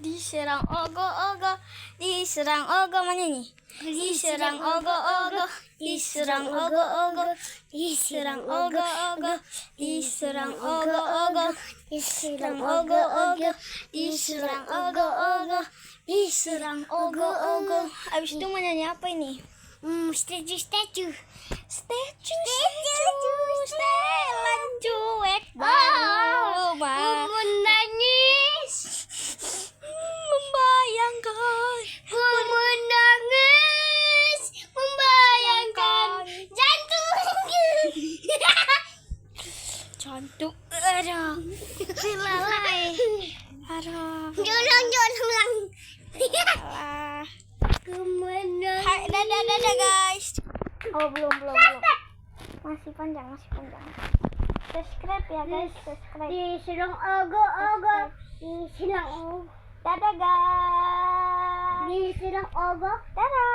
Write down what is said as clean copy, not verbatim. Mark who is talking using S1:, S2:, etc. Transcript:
S1: Diserang ogo-ogo, diserang ogo, mana nih? Diserang ogo-ogo, diserang ogo-ogo, diserang ogo-ogo, diserang ogo-ogo, diserang ogo-ogo, diserang ogo-ogo, diserang ogo-ogo. Abis itu mau nyanyi apa ini?
S2: Statue.
S1: Statue, setelan cuek bau
S2: Menangis.
S1: membayangkan
S2: Menangis. Membayangkan jantung.
S1: jantung. Aduh,
S2: Lalai.
S1: aduh.
S2: Jolong.
S1: Alah.
S2: Kemenangan.
S1: Hai, dadah guys. Oh, belum. Masih panjang. Subscribe ya guys, subscribe.
S2: Diserang ogo-ogo. Diserang ogo.
S1: Dadah guys.
S2: Diserang ogo.
S1: Dadah.